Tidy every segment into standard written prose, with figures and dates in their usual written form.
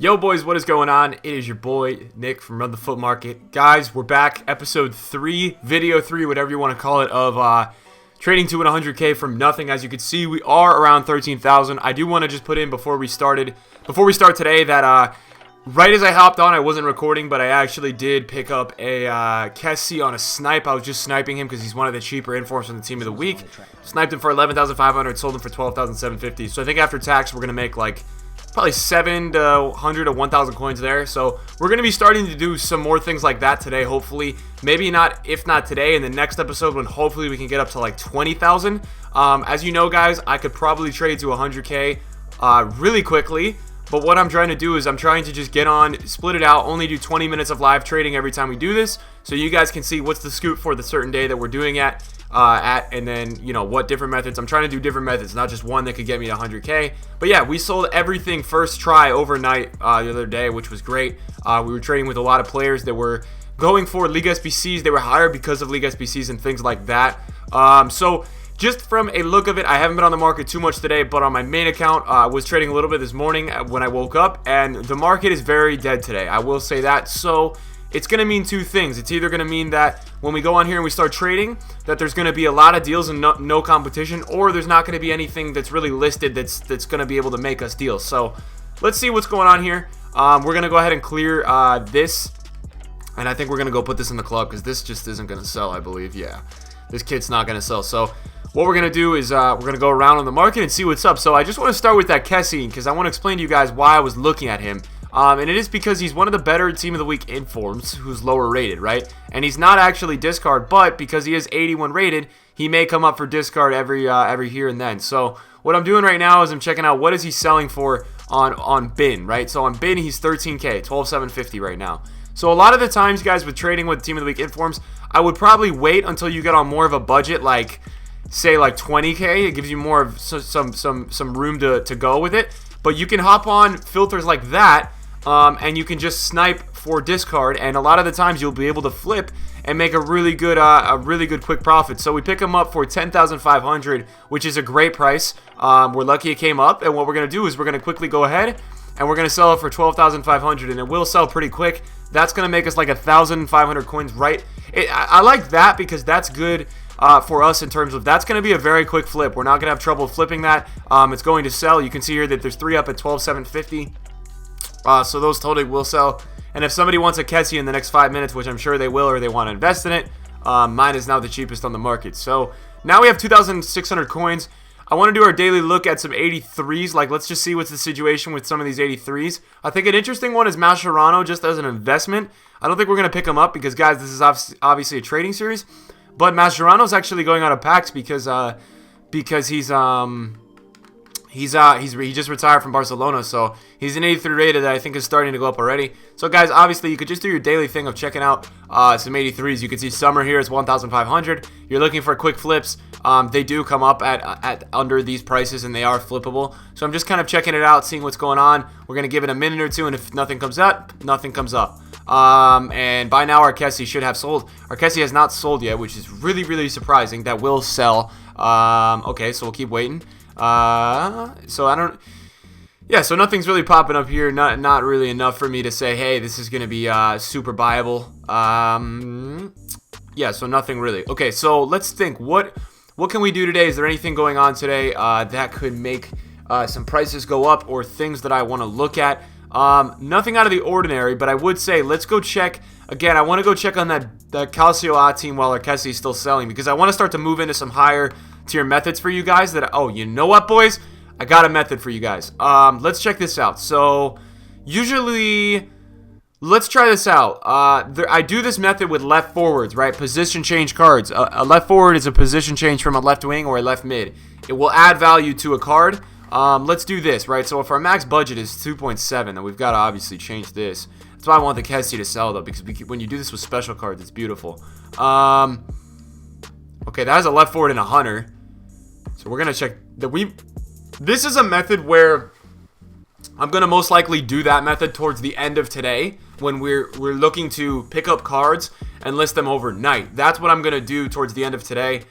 Yo boys, what is going on? It is your boy Nick from Run the Foot Market. Guys, we're back, episode 3, video 3, whatever you want to call it, of trading to an 100k from nothing. As you can see, we are around 13,000. I do want to just put in before we start today that right as I hopped on, I wasn't recording, but I actually did pick up a Cassie on a snipe. I was just sniping him because he's one of the cheaper informs from the team of the week. Sniped him for 11,500, sold him for 12,750. So I think after tax, we're gonna make like probably 700 to 1,000 coins there. So we're going to be starting to do some more things like that today, hopefully. Maybe not, if not today, in the next episode when hopefully we can get up to like 20,000. As you know, guys, I could probably trade to 100k really quickly. But what I'm trying to do is I'm trying to just get on, split it out, only do 20 minutes of live trading every time we do this. So you guys can see what's the scoop for the certain day that we're doing at, and then, you know, what different methods. I'm trying to do different methods, not just one that could get me to 100k. But yeah, we sold everything first try overnight the other day, which was great. We were trading with a lot of players that were going for League SBCs. They were higher because of League SBCs and things like that. So just from a look of it, I haven't been on the market too much today, but on my main account, I was trading a little bit this morning when I woke up, and the market is very dead today. I will say that. So it's going to mean two things. It's either going to mean that when we go on here and we start trading, that there's going to be a lot of deals and no competition, or there's not going to be anything that's really listed that's going to be able to make us deals. So let's see what's going on here. We're going to go ahead and clear this, and I think we're going to go put this in the club because this just isn't going to sell, I believe. Yeah, this kit's not going to sell. So what we're going to do is we're going to go around on the market and see what's up. So I just want to start with that Cassie because I want to explain to you guys why I was looking at him. And it is because he's one of the better team of the week informs who's lower rated, right? And he's not actually discard, but because he is 81 rated, he may come up for discard every here and then. So what I'm doing right now is I'm checking out what is he selling for on bin, right? So on bin he's 13k, 12,750 right now. So a lot of the times, guys, with trading with team of the week informs, I would probably wait until you get on more of a budget, like say like 20k. It gives you more of some room to go with it. But you can hop on filters like that. And you can just snipe for discard, and a lot of the times you'll be able to flip and make a really good quick profit. So we pick them up for 10,500, which is a great price. We're lucky it came up, and what we're gonna do is we're gonna quickly go ahead and we're gonna sell it for 12,500, and it will sell pretty quick. That's gonna make us like 1,500 coins, right? I like that because that's good for us in terms of that's going to be a very quick flip. We're not gonna have trouble flipping that. It's going to sell. You can see here that there's 3 up at 12,750. So those totally will sell. And if somebody wants a Cassie in the next 5 minutes, which I'm sure they will, or they want to invest in it, mine is now the cheapest on the market. So now we have 2,600 coins. I want to do our daily look at some 83s. Like, let's just see what's the situation with some of these 83s. I think an interesting one is Mascherano just as an investment. I don't think we're going to pick him up because, guys, this is obviously a trading series. But Mascherano's actually going out of packs because he just retired from Barcelona, so he's an 83 rated that I think is starting to go up already. So guys, obviously you could just do your daily thing of checking out some 83s. You can see Summer here is 1,500. You're looking for quick flips. They do come up at under these prices, and they are flippable. So I'm just kind of checking it out, seeing what's going on. We're gonna give it a minute or two, and if nothing comes up, nothing comes up. And by now our Cassie should have sold. Our Cassie has not sold yet, which is really surprising. That will sell. Okay, so we'll keep waiting. So I don't, yeah, so nothing's really popping up here, not really enough for me to say, hey, this is gonna be super buyable. Yeah, so nothing really. Okay, so let's think, what can we do today? Is there anything going on today that could make some prices go up, or things that I want to look at? Nothing out of the ordinary, but I would say let's go check again. I want to go check on that Calcio team while our Cassie is still selling, because I want to start to move into some higher tier methods for you guys that, oh, you know what, boys? I got a method for you guys. Let's check this out. So usually, let's try this out. I do this method with left forwards, right? Position change cards. A left forward is a position change from a left wing or a left mid. It will add value to a card. Let's do this, right? So if our max budget is 2.7, then we've got to obviously change this. That's why I want the Cassie to sell, though, because when you do this with special cards, it's beautiful. Okay, that has a left forward and a hunter. So we're going to check that this is a method where I'm going to most likely do that method towards the end of today when we're looking to pick up cards and list them overnight. That's what I'm going to do towards the end of today.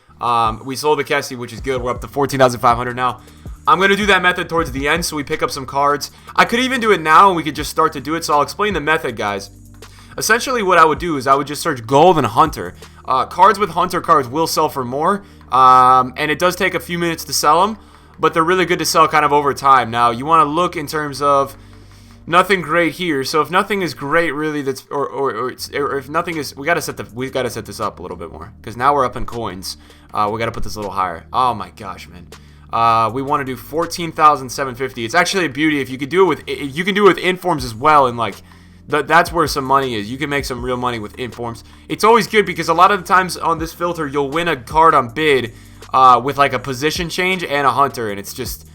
We sold the Cassie, which is good. We're up to 14,500 now. I'm going to do that method towards the end so we pick up some cards. I could even do it now and we could just start to do it. So I'll explain the method, guys. Essentially what I would do is I would just search gold and hunter. Cards with hunter cards will sell for more. And it does take a few minutes to sell them. But they're really good to sell kind of over time. Now you want to look in terms of nothing great here. So if nothing is great really, that's or if nothing is, we got to set this up a little bit more because now we're up in coins. We got to put this a little higher. Oh my gosh, man. We want to do 14,750. It's actually a beauty if you could do it with informs as well, and like that's where some money is. You can make some real money with informs. It's always good because a lot of the times on this filter you'll win a card on bid with like a position change and a hunter, and it's just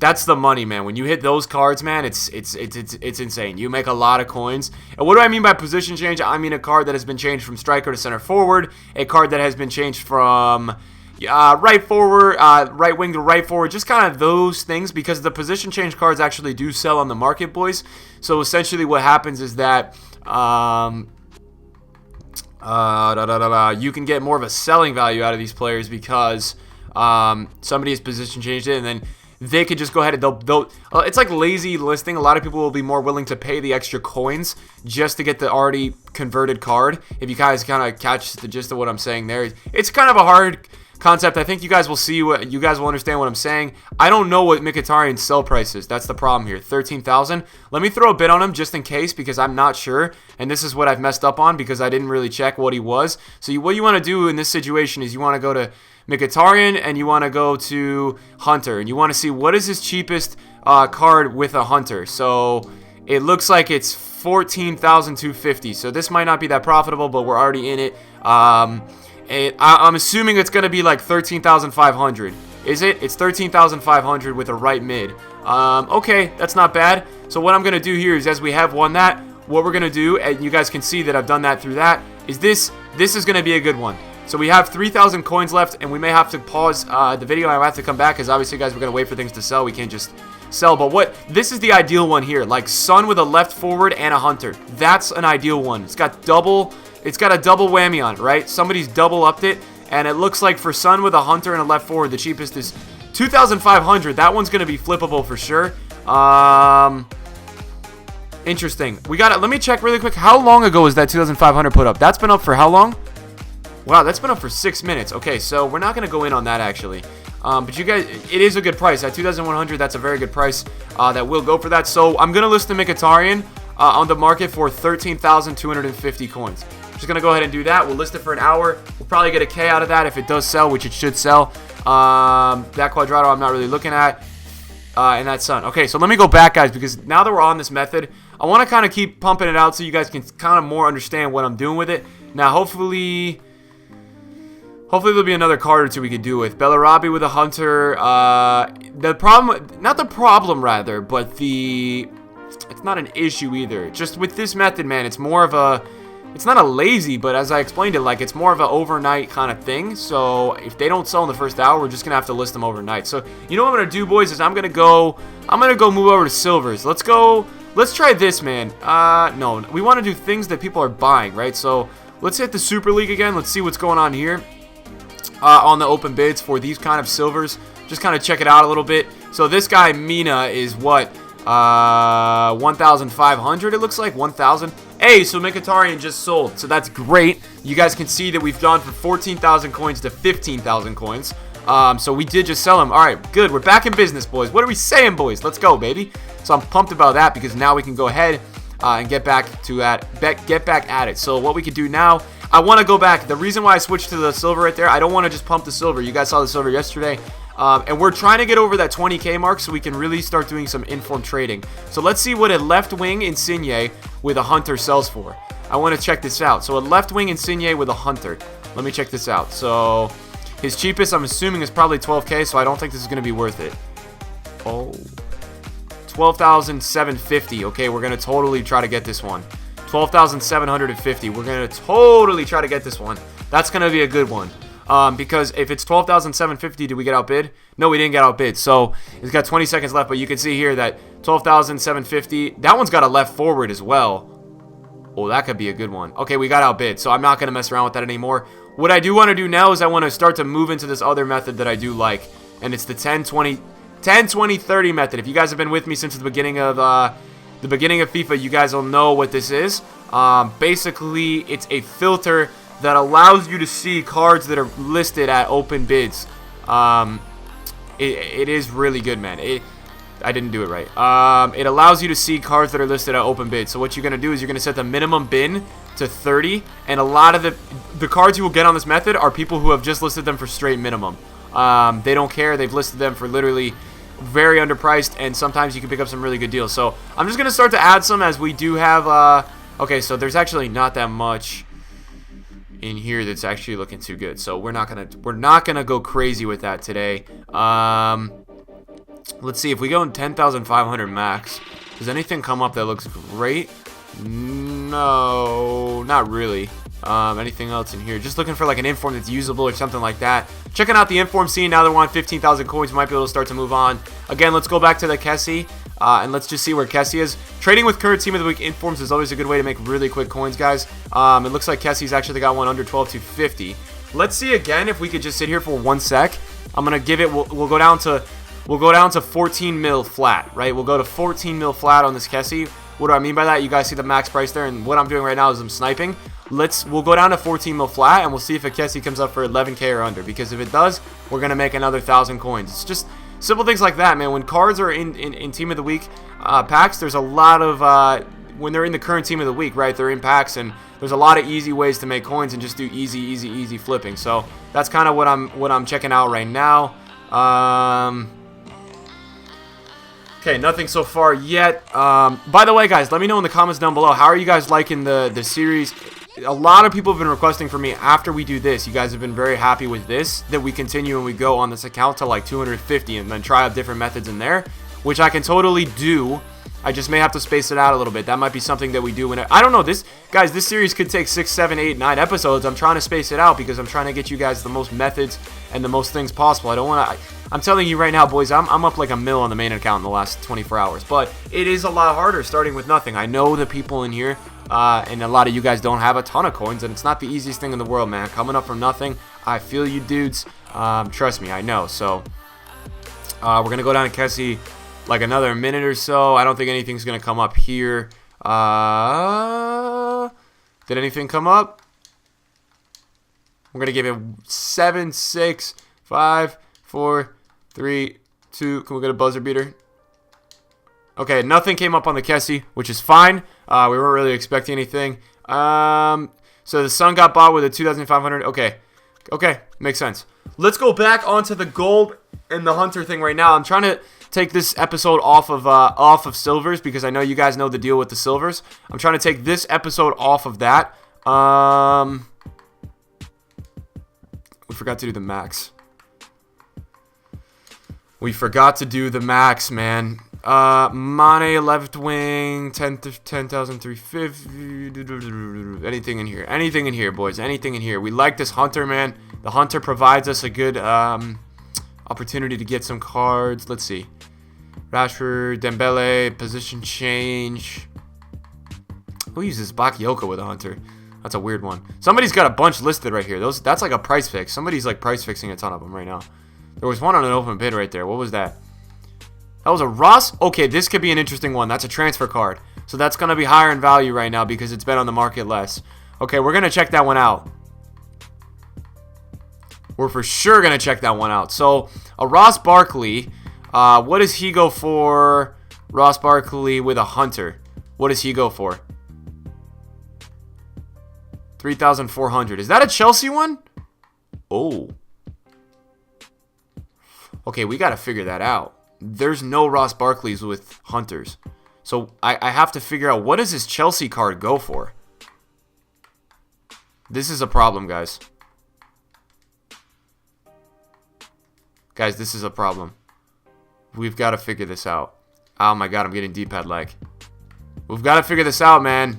that's the money, man. When you hit those cards, man, it's insane. You make a lot of coins. And what do I mean by position change? I mean a card that has been changed from striker to center forward, a card that has been changed from right forward, right wing to right forward, just kind of those things, because the position change cards actually do sell on the market, boys. So essentially what happens is that you can get more of a selling value out of these players because somebody has position changed it, and then they could just go ahead and they'll it's like lazy listing. A lot of people will be more willing to pay the extra coins just to get the already converted card. If you guys kind of catch the gist of what I'm saying there, it's kind of a hard concept. I think you guys will see what you guys will understand what I'm saying. I don't know what Mkhitaryan's sell price is. That's the problem here. 13,000. Let me throw a bid on him just in case because I'm not sure. And this is what I've messed up on because I didn't really check what he was. So what you want to do in this situation is you want to go to Mkhitaryan and you want to go to Hunter and you want to see what is his cheapest card with a Hunter. So it looks like it's 14,250. So this might not be that profitable, but we're already in it. I'm assuming it's going to be like 13,500. Is it? It's 13,500 with a right mid. Okay, that's not bad. So what I'm going to do here is as we have won that, what we're going to do, and you guys can see that I've done that through that, is this is going to be a good one. So we have 3,000 coins left, and we may have to pause the video. I have to come back because obviously, guys, we're going to wait for things to sell. We can't just sell. But this is the ideal one here. Like Sun with a left forward and a Hunter. That's an ideal one. It's got a double whammy on it, right? Somebody's double upped it, and it looks like for Sun with a Hunter and a left forward, the cheapest is 2,500. That one's going to be flippable for sure. Interesting. We got it. Let me check really quick. How long ago was that 2,500 put up? That's been up for how long? Wow, that's been up for 6 minutes. Okay, so we're not going to go in on that, actually. But you guys, it is a good price. At 2,100, that's a very good price that will go for that. So I'm going to list the Mkhitaryan on the market for 13,250 coins. Just going to go ahead and do that. We'll list it for an hour. We'll probably get a K out of that if it does sell, which it should sell. That Quadrado I'm not really looking at. And that Sun. Okay, so let me go back, guys, because now that we're on this method, I want to kind of keep pumping it out so you guys can kind of more understand what I'm doing with it. Now, hopefully there'll be another card or two we could do with. Bellarabi with a Hunter. It's not an issue either. Just with this method, man, it's more of a, it's not a lazy, but as I explained it, like it's more of an overnight kind of thing. So if they don't sell in the first hour, we're just gonna have to list them overnight. So you know what I'm gonna do, boys, is I'm gonna go move over to silvers. Let's try this, man. No, we want to do things that people are buying, right? So let's hit the Super League again. Let's see what's going on here on the open bids for these kind of silvers. Just kind of check it out a little bit. So this guy Mina is what? 1,500, it looks like. 1,000. Hey, so Mkhitaryan just sold, so that's great. You guys can see that we've gone from 14,000 coins to 15,000 coins. So we did just sell him. All right, good. We're back in business, boys. What are we saying, boys? Let's go, baby. So I'm pumped about that because now we can go ahead and get back at it. So what we can do now, I want to go back. The reason why I switched to the silver right there, I don't want to just pump the silver. You guys saw the silver yesterday. And we're trying to get over that 20K mark so we can really start doing some informed trading. So let's see what a left wing Insigne with a Hunter sells for. I want to check this out. So a left wing Insigne with a Hunter. Let me check this out. So his cheapest, I'm assuming, is probably 12K, so I don't think this is going to be worth it. Oh, 12,750. Okay, we're going to totally try to get this one. 12,750. We're going to totally try to get this one. That's going to be a good one. Because if it's 12,750, did we get outbid? No, we didn't get outbid. So it's got 20 seconds left, but you can see here that 12,750. That one's got a left forward as well. Oh, that could be a good one. Okay, we got outbid, so I'm not going to mess around with that anymore. What I do want to do now is I want to start to move into this other method that I do like, and it's the 10, 20, 10, 20, 30 method. If you guys have been with me since the beginning of FIFA, you guys will know what this is. Basically, it's a filter that allows you to see cards that are listed at open bids. It is really good, man. I didn't do it right. It allows you to see cards that are listed at open bid. So what you're going to do is you're going to set the minimum bin to 30, and a lot of the cards you will get on this method are people who have just listed them for straight minimum. They don't care. They've listed them for literally very underpriced, and sometimes you can pick up some really good deals. So I'm just going to start to add some as we do have... okay, so there's actually not that much in here that's actually looking too good. So we're not gonna go crazy with that today. Let's see if we go in 10,500 max. Does anything come up that looks great? No, not really. Anything else in here? Just looking for like an inform that's usable or something like that. Checking out the inform scene now that we're on 15,000 coins. We might be able to start to move on. Again, let's go back to the Cassie. And let's just see where Cassie is. Trading with current team of the week informs is always a good way to make really quick coins, guys. It looks like Cassie's actually got one under 12,250. Let's see again if we could just sit here for 1 sec. I'm gonna give it. We'll go down to 14 mil flat, right? We'll go to 14 mil flat on this Cassie. What do I mean by that? You guys see the max price there, and what I'm doing right now is I'm sniping. We'll go down to 14 mil flat, and we'll see if a Cassie comes up for 11k or under. Because if it does, we're gonna make another 1,000 coins. It's just simple things like that, man. When cards are in team of the week packs, there's a lot of when they're in the current team of the week, right? They're in packs, and there's a lot of easy ways to make coins and just do easy flipping. So that's kind of what I'm checking out right now. Okay, nothing so far yet. By the way, guys, let me know in the comments down below, how are you guys liking the series? A lot of people have been requesting for me after we do this. You guys have been very happy with this, that we continue and we go on this account to like 250 and then try out different methods in there, which I can totally do. I just may have to space it out a little bit. That might be something that we do when I don't know. This series could take 6, 7, 8, 9 episodes. I'm trying to space it out because I'm trying to get you guys the most methods and the most things possible. I don't want to. I'm telling you right now, boys, I'm up like a mil on the main account in the last 24 hours. But it is a lot harder starting with nothing. I know the people in here, and a lot of you guys don't have a ton of coins, and it's not the easiest thing in the world, man. Coming up from nothing, I feel you dudes. Trust me, I know. So we're going to go down to Cassie like another minute or so. I don't think anything's going to come up here. Did anything come up? We're going to give it 7, 6, 5, 4, 3, 2. Can we get a buzzer beater? Okay, nothing came up on the Cassie, which is fine. We weren't really expecting anything. So the sun got bought with a 2,500. Okay, makes sense. Let's go back onto the gold and the hunter thing right now. I'm trying to take this episode off of silvers because I know you guys know the deal with the silvers. I'm trying to take this episode off of that. We forgot to do the max. We forgot to do the max, man. Mane left wing 10,350. Anything in here? Anything in here, boys? Anything in here? We like this hunter, man. The hunter provides us a good opportunity to get some cards. Let's see. Rashford, Dembele, position change. Who uses Bakayoko with a hunter? That's a weird one. Somebody's got a bunch listed right here. That's like a price fix. Somebody's like price fixing a ton of them right now. There was one on an open bid right there. What was that? That was a Ross? Okay, this could be an interesting one. That's a transfer card. So that's going to be higher in value right now because it's been on the market less. Okay, we're going to check that one out. We're for sure going to check that one out. So, a Ross Barkley. What does he go for? Ross Barkley with a hunter. What does he go for? 3,400. Is that a Chelsea one? Oh. Okay, we got to figure that out. There's no Ross Barkleys with hunters. So I have to figure out, what does his Chelsea card go for? This is a problem, guys. Guys, this is a problem. We've got to figure this out. Oh my god, I'm getting D-pad lag. We've got to figure this out, man.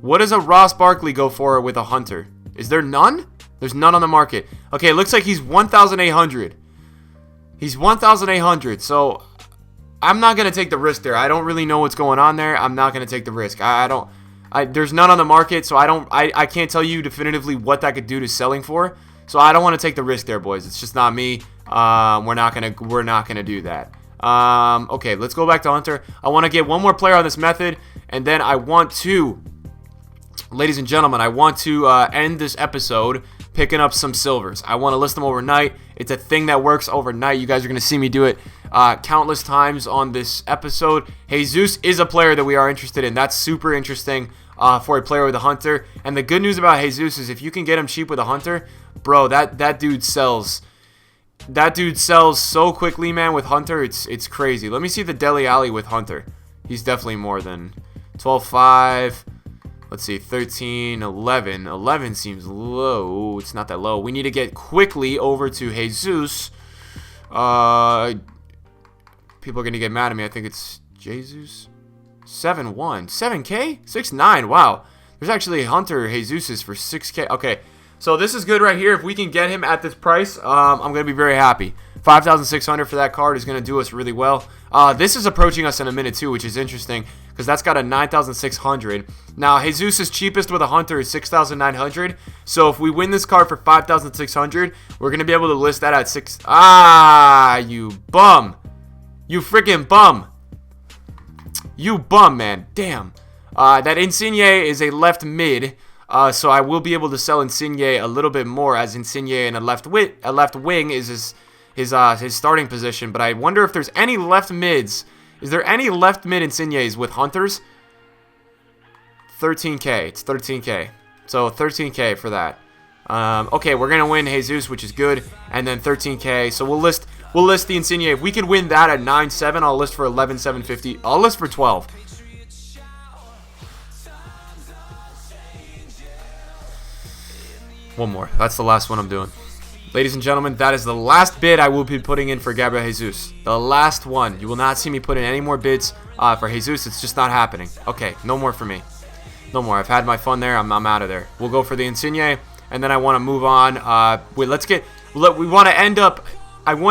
What does a Ross Barkley go for with a hunter? Is there none? There's none on the market. Okay, it looks like he's 1,800. He's 1,800, so I'm not going to take the risk there. I don't really know what's going on there. I'm not going to take the risk. There's none on the market, so I can't tell you definitively what that could do to selling for. So I don't want to take the risk there, boys. It's just not me. We're not gonna do that. Okay, let's go back to Hunter. I want to get one more player on this method, and then I want to, ladies and gentlemen, I want to end this episode picking up some silvers. I want to list them overnight. It's a thing that works overnight. You guys are going to see me do it countless times on this episode. Jesus is a player that we are interested in. That's super interesting for a player with a Hunter. And the good news about Jesus is if you can get him cheap with a Hunter, bro, that dude sells. That dude sells so quickly, man, with Hunter. It's crazy. Let me see the Dele Alli with Hunter. He's definitely more than 12.5. Let's see, 13, 11. 11 seems low. It's not that low. We need to get quickly over to Jesus. People are going to get mad at me. I think it's Jesus. 7.1. 7K? 6.9. Wow. There's actually Hunter Jesus's for 6K. Okay. So this is good right here. If we can get him at this price, I'm going to be very happy. 5,600 for that card is going to do us really well. This is approaching us in a minute too, which is interesting because that's got a 9,600. Now, Jesus' cheapest with a Hunter is 6,900. So if we win this card for 5,600, we're going to be able to list that at 6. Ah, you bum. You freaking bum. You bum, man. Damn. That Insigne is a left mid. So I will be able to sell Insigne a little bit more, as Insigne in a left wing is his starting position. But I wonder if there's any left mids. Is there any left mid Insignes with Hunters? 13K. It's 13K. So 13K for that. Okay, we're gonna win Jesus, which is good, and then 13K. So we'll list the Insigne. If we can win that at 9.7, I'll list for 11,750. I'll list for 12. One more. That's the last one I'm doing. Ladies and gentlemen, that is the last bid I will be putting in for Gabriel Jesus. The last one. You will not see me put in any more bids for Jesus. It's just not happening. Okay, no more for me. No more. I've had my fun there. I'm out of there. We'll go for the Insigne, and then I want to move on. I want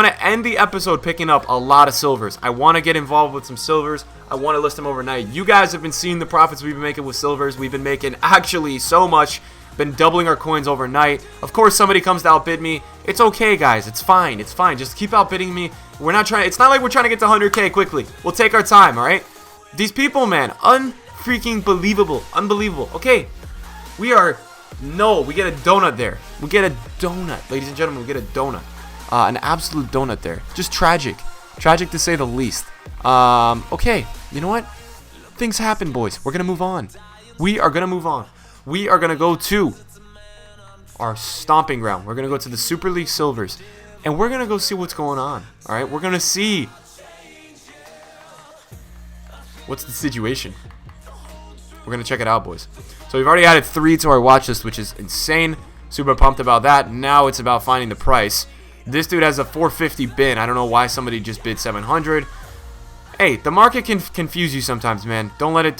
to end the episode picking up a lot of silvers. I want to get involved with some silvers. I want to list them overnight. You guys have been seeing the profits we've been making with silvers. We've been making actually so much. Been doubling our coins overnight. Of course, somebody comes to outbid me. It's okay, guys. It's fine. It's fine. Just keep outbidding me. We're not trying. It's not like we're trying to get to 100K quickly. We'll take our time, all right? These people, man, unfreaking believable. Unbelievable. Okay, we get a donut there. We get a donut, ladies and gentlemen. We get a donut. An absolute donut there. Just tragic. Tragic to say the least. Okay, you know what? Things happen, boys. We're gonna move on. We are gonna move on. We are going to go to our stomping ground. We're going to go to the Super League Silvers. And we're going to go see what's going on. Alright? We're going to see what's the situation. We're going to check it out, boys. So we've already added 3 to our watch list, which is insane. Super pumped about that. Now it's about finding the price. This dude has a 450 bin. I don't know why somebody just bid 700. Hey, the market can confuse you sometimes, man. Don't let it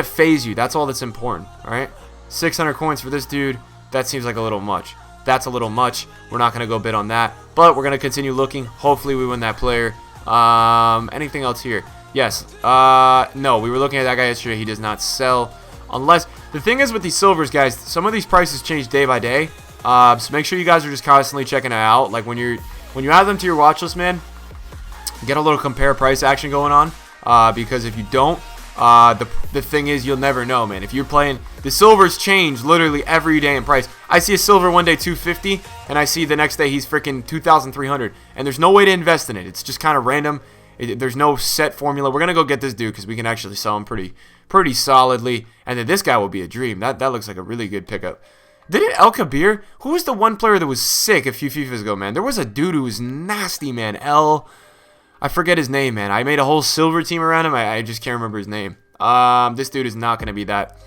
phase you. That's all that's important, all right? 600 coins for this dude. That seems like a little much. That's a little much. We're not going to go bid on that, but we're going to continue looking. Hopefully we win that player. Anything else here? Yes. No, we were looking at that guy yesterday. He does not sell. Unless, the thing is with these silvers, guys, some of these prices change day by day. So make sure you guys are just constantly checking it out. Like when you add them to your watch list, man, get a little compare price action going on. Because if you don't, the thing is, you'll never know, man. If you're playing, the silvers change literally every day in price. I see a silver one day 250, and I see the next day he's freaking 2,300, and there's no way to invest in it. It's just kind of random. There's no set formula. We're gonna go get this dude because we can actually sell him pretty solidly, and then this guy will be a dream. That looks like a really good pickup. Didn't El Kabir? Who was the one player that was sick a few FIFAs ago, man? There was a dude who was nasty, man. I forget his name, man. I made a whole silver team around him. I just can't remember his name. This dude is not going to be that.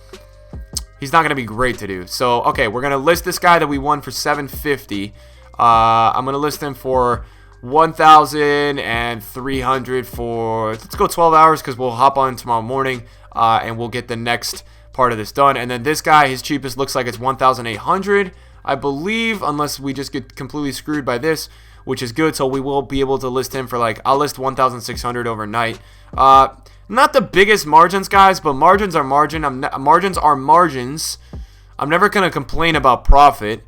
He's not going to be great to do. So, okay, we're going to list this guy that we won for 750. I'm going to list him for 1,300 for, let's go 12 hours because we'll hop on tomorrow morning and we'll get the next part of this done. And then this guy, his cheapest looks like it's 1,800, I believe, unless we just get completely screwed by this, which is good. So we will be able to list him for, like, I'll list 1,600 overnight. Not the biggest margins, guys, but margins are margins are margins. I'm never gonna complain about profit.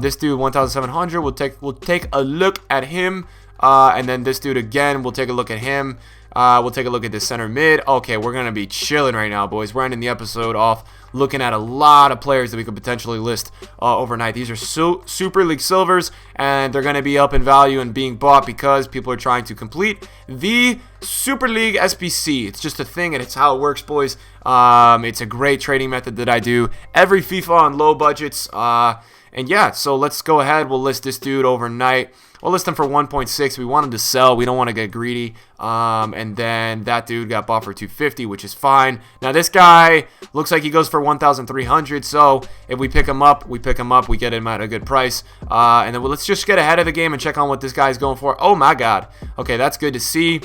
This dude 1,700. We'll take a look at him. And then this dude again, we'll take a look at him. We'll take a look at the center mid. Okay, we're going to be chilling right now, boys. We're ending the episode off looking at a lot of players that we could potentially list overnight. These are Super League Silvers, and they're going to be up in value and being bought because people are trying to complete the Super League SBC. It's just a thing, and it's how it works, boys. It's a great trading method that I do every FIFA on low budgets. And yeah, so let's go ahead. We'll list this dude overnight. We'll list him for 1.6. We want him to sell. We don't want to get greedy. And then that dude got bought for 250, which is fine. Now this guy looks like he goes for 1,300. So if we pick him up, we get him at a good price. And then let's just get ahead of the game and check on what this guy's going for. Oh my God. Okay, that's good to see.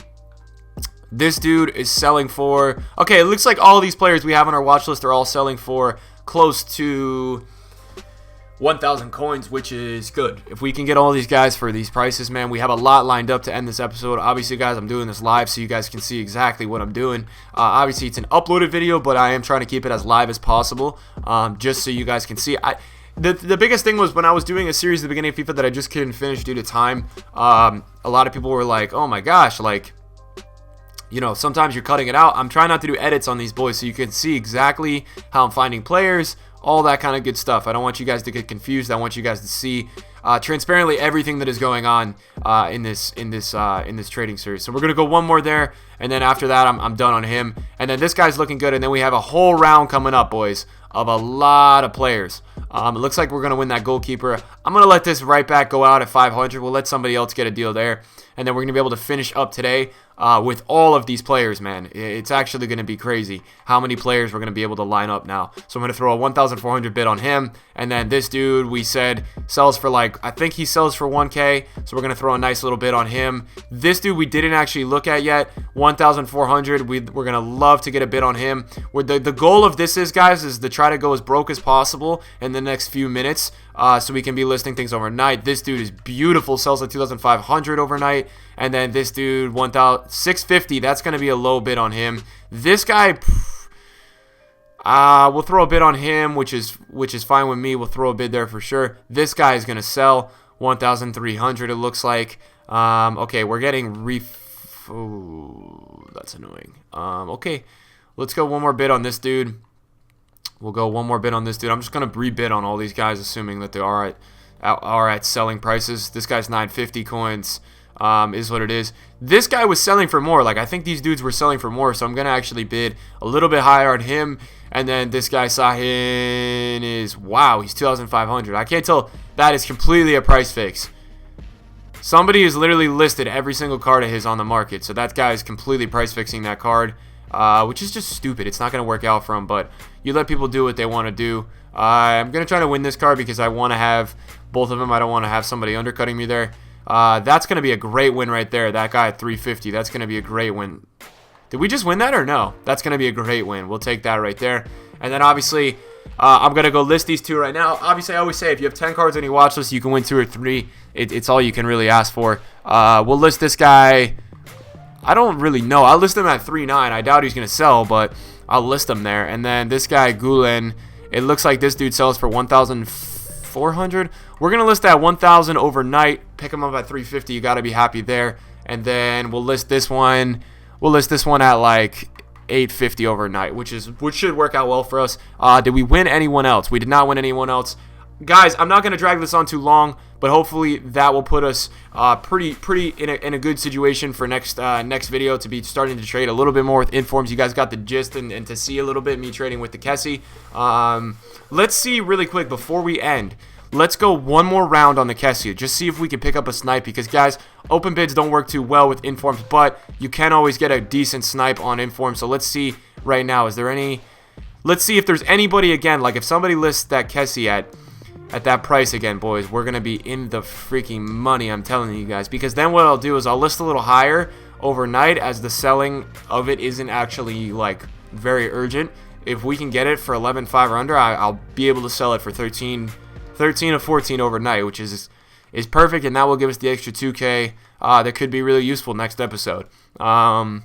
This dude is selling for... Okay, it looks like all of these players we have on our watch list are all selling for close to 1,000 coins, which is good. If we can get all these guys for these prices, man, we have a lot lined up to end this episode. Obviously, guys, I'm doing this live so you guys can see exactly what I'm doing. Obviously, it's an uploaded video, but I am trying to keep it as live as possible, just so you guys can see. The biggest thing was when I was doing a series at the beginning of FIFA that I just couldn't finish due to time. A lot of people were like, oh my gosh, like, you know, sometimes you're cutting it out. I'm trying not to do edits on these boys so you can see exactly how I'm finding players, all that kind of good stuff. I don't want you guys to get confused. I want you guys to see transparently everything that is going on in this trading series. So we're gonna go one more there, and then after that, I'm done on him. And then this guy's looking good, and then we have a whole round coming up, boys, of a lot of players. It looks like we're gonna win that goalkeeper. I'm gonna let this right back go out at 500. We'll let somebody else get a deal there, and then we're gonna be able to finish up today with all of these players, man. It's actually going to be crazy how many players we're going to be able to line up now. So I'm going to throw a 1,400 bid on him. And then this dude, we said, sells for like, I think he sells for 1K. So we're going to throw a nice little bid on him. This dude we didn't actually look at yet, 1,400. We're going to love to get a bid on him. The goal of this is, guys, is to try to go as broke as possible in the next few minutes so we can be listing things overnight. This dude is beautiful, sells at 2,500 overnight. And then this dude, 1,650. That's going to be a low bid on him. This guy, we'll throw a bid on him, which is fine with me. We'll throw a bid there for sure. This guy is going to sell 1,300. It looks like. Okay, we're getting oh, that's annoying. Okay, let's go one more bid on this dude. We'll go one more bid on this dude. I'm just going to rebid on all these guys, assuming that they are at selling prices. This guy's 950 coins. Is what it is. This guy was selling for more. Like, I think these dudes were selling for more, so I'm going to actually bid a little bit higher on him. And then this guy, Sahin, is, wow, he's 2,500. I can't tell. That is completely a price fix. Somebody has literally listed every single card of his on the market, so that guy is completely price fixing that card, which is just stupid. It's not going to work out for him, but you let people do what they want to do. I'm going to try to win this card because I want to have both of them. I don't want to have somebody undercutting me there. That's going to be a great win right there. That guy at 350. That's going to be a great win. Did we just win that or no? That's going to be a great win. We'll take that right there. And then obviously, I'm going to go list these two right now. Obviously, I always say if you have 10 cards on your watch list, you can win 2 or 3. It's all you can really ask for. We'll list this guy. I don't really know. I'll list him at 3.9. I doubt he's going to sell, but I'll list him there. And then this guy, Gulen, it looks like this dude sells for 1,400. We're going to list that 1,000 overnight. Pick him up at 350. You got to be happy there. And then we'll list this one. We'll list this one at like 850 overnight, which should work out well for us. Did we win anyone else? We did not win anyone else. Guys, I'm not going to drag this on too long, but hopefully that will put us pretty in a good situation for next video to be starting to trade a little bit more with informs. You guys got the gist and to see a little bit me trading with the Cassie. Let's see really quick before we end. Let's go one more round on the Cassie. Just see if we can pick up a snipe because, guys, open bids don't work too well with informs, but you can always get a decent snipe on informs. So let's see right now. Is there any... Let's see if there's anybody again. Like if somebody lists that Cassie at that price again, boys, we're going to be in the freaking money, I'm telling you guys. Because then what I'll do is I'll list a little higher overnight as the selling of it isn't actually, like, very urgent. If we can get it for 11.5 or under, I'll be able to sell it for 13 or 14 overnight, which is perfect, and that will give us the extra 2K that could be really useful next episode. Come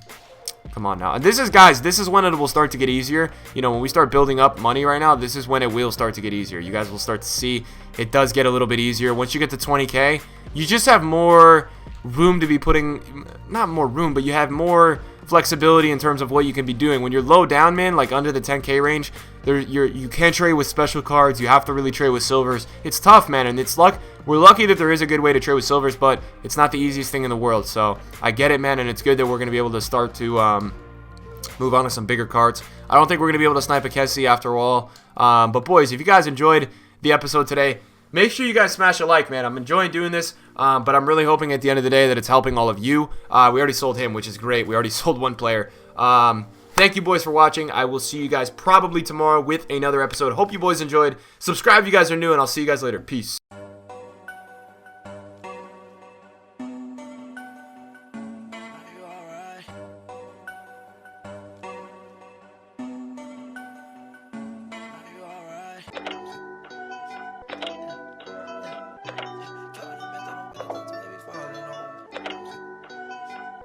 on now. And this is, guys, this is when it will start to get easier. You know, when we start building up money right now, this is when it will start to get easier. You guys will start to see it does get a little bit easier. Once you get to 20K, you just have more room to be putting, not more room, but you have more flexibility in terms of what you can be doing. When you're low down, man, like under the 10K range, you can't trade with special cards. You have to really trade with silvers. It's tough, man, and we're lucky that there is a good way to trade with silvers, but it's not the easiest thing in the world. So I get it, man, and it's good that we're going to be able to start to move on to some bigger cards. I don't think we're going to be able to snipe a Cassie after all. But boys, if you guys enjoyed the episode today, make sure you guys smash a like, man. I'm enjoying doing this, but I'm really hoping at the end of the day that it's helping all of you. We already sold him, which is great. We already sold one player. Thank you, boys, for watching. I will see you guys probably tomorrow with another episode. Hope you boys enjoyed. Subscribe if you guys are new, and I'll see you guys later. Peace.